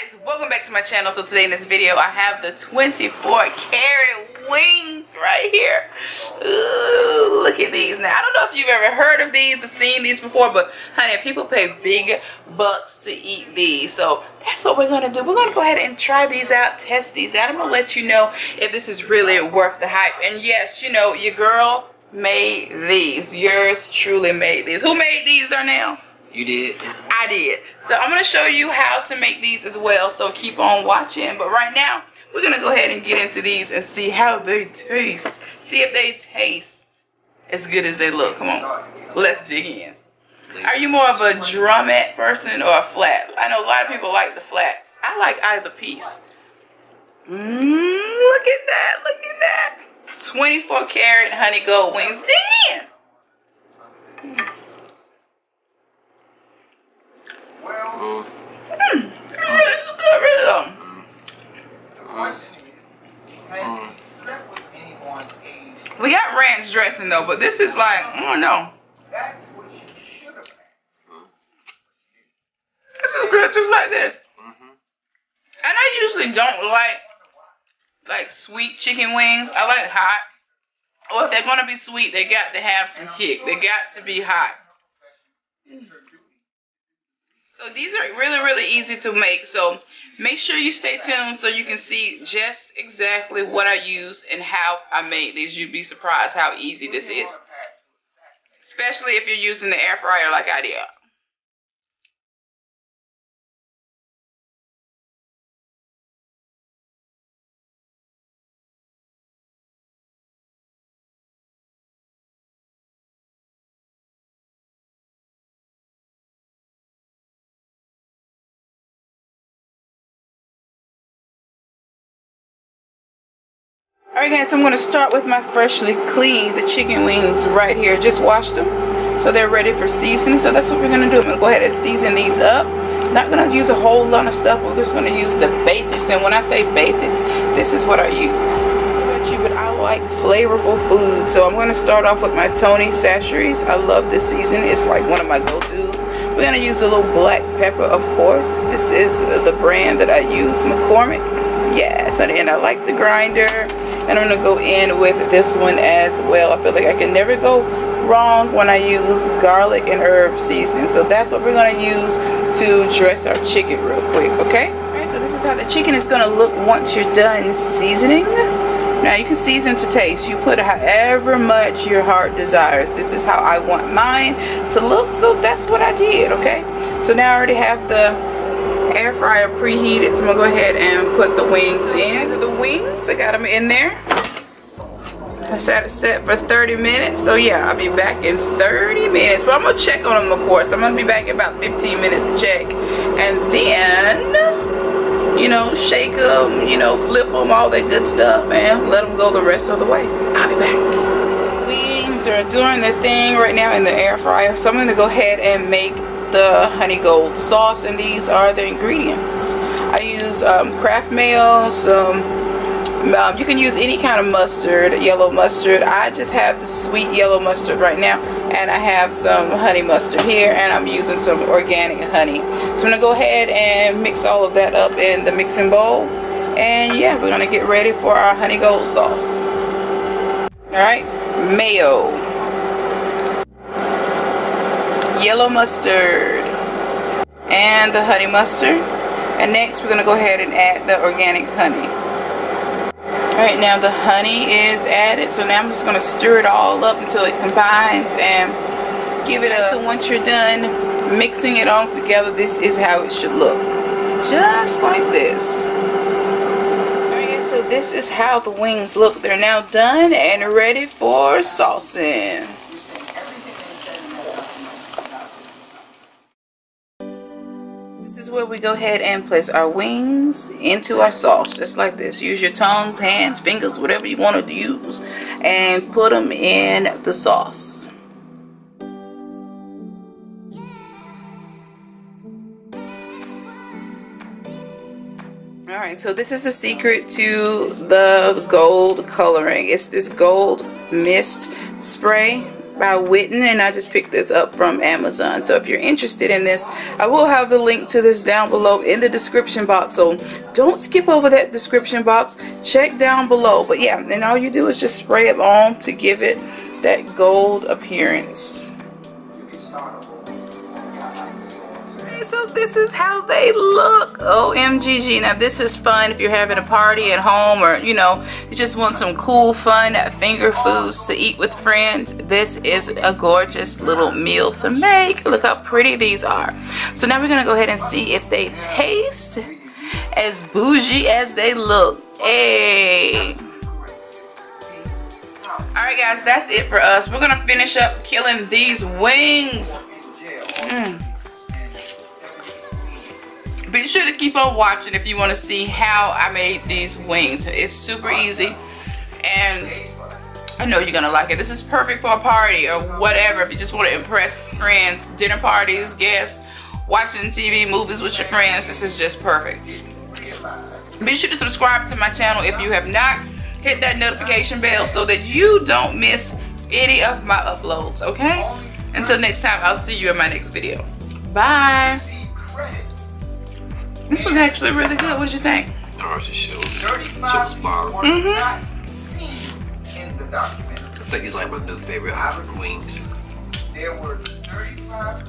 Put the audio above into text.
guys, welcome back to my channel. So today in this video I have the 24-karat wings right here. Ooh, look at these. Now I don't know if you've ever heard of these or seen these before, but honey, people pay big bucks to eat these. So that's what we're gonna do. We're gonna go ahead and try these out, test these out. I'm gonna let you know if this is really worth the hype. And yes, you know, your girl made these. Yours truly made these. Who made these, Darnell? You did. I did. So I'm going to show you how to make these as well. So keep on watching. But right now, we're going to go ahead and get into these and see how they taste. See if they taste as good as they look. Come on. Let's dig in. Are you more of a drumette person or a flat? I know a lot of people like the flats. I like either piece. Look at that. Look at that. 24-karat honey gold wings. Damn. We got ranch dressing though, but this is like, I don't know. This is good just like this. And I usually don't like sweet chicken wings. I like hot. Or if they're gonna be sweet, they got to have some kick. They got to be hot. So these are really, really easy to make. So make sure you stay tuned so you can see just exactly what I used and how I made these. You'd be surprised how easy this is. Especially if you're using the air fryer like I did. Alright guys, so I'm going to start with my freshly cleaned the chicken wings right here. Just washed them so they're ready for seasoning. So that's what we're going to do. I'm going to go ahead and season these up. Not going to use a whole lot of stuff. We're just going to use the basics. And when I say basics, this is what I use. But I like flavorful food. So I'm going to start off with my Tony Chachere's. I love this season. It's like one of my go-tos. We're going to use a little black pepper, of course. This is the brand that I use, McCormick. Yes, and I like the grinder. And I'm going to go in with this one as well. I feel like I can never go wrong when I use garlic and herb seasoning. So that's what we're going to use to dress our chicken real quick, okay? Alright, so this is how the chicken is going to look once you're done seasoning. Now you can season to taste. You put however much your heart desires. This is how I want mine to look. So that's what I did, okay? So now I already have the air fryer preheated, so I'm gonna go ahead and put the wings in. So the wings, I got them in there. I set it set for 30 minutes. So yeah, I'll be back in 30 minutes. But I'm gonna check on them, of course. I'm gonna be back in about 15 minutes to check, and then, you know, shake them, you know, flip them, all that good stuff, and let them go the rest of the way. I'll be back. Wings are doing their thing right now in the air fryer, so I'm gonna go ahead and make the honey gold sauce, and these are the ingredients. I use Kraft mayo, you can use any kind of mustard, yellow mustard. I just have the sweet yellow mustard right now, and I have some honey mustard here, and I'm using some organic honey. So I'm gonna go ahead and mix all of that up in the mixing bowl, and yeah, we're gonna get ready for our honey gold sauce. Alright, mayo, yellow mustard, and the honey mustard. And next we're going to go ahead and add the organic honey. Alright, now the honey is added, so now I'm just going to stir it all up until it combines and give it a... So once you're done mixing it all together, this is how it should look. Just like this. Alright, so this is how the wings look. They're now done and ready for saucing. This is where we go ahead and place our wings into our sauce, just like this. Use your tongue, hands, fingers, whatever you want to use, and put them in the sauce. Alright, so this is the secret to the gold coloring. It's this gold mist spray. by Witten, and I just picked this up from Amazon. So if you're interested in this, I will have the link to this down below in the description box, so don't skip over that description box. Check down below. But yeah, and all you do is just spray it on to give it that gold appearance. So this is how they look. OMGG. Now this is fun if you're having a party at home, or you know, you just want some cool fun finger foods to eat with friends. This is a gorgeous little meal to make. Look how pretty these are. So now we're gonna go ahead and see if they taste as bougie as they look. Hey. Alright guys, that's it for us. We're gonna finish up killing these wings. Be sure to keep on watching if you want to see how I made these wings. It's super easy, and I know you're gonna like it. This is perfect for a party or whatever. If you just want to impress friends, dinner parties, guests, watching TV, movies with your friends, this is just perfect. Be sure to subscribe to my channel if you have not. Hit that notification bell so that you don't miss any of my uploads, okay? Until next time, I'll see you in my next video. Bye. This was actually really good. What did you think? Oh, she was bomb. I I think it's like my new favorite hot wings. There were 35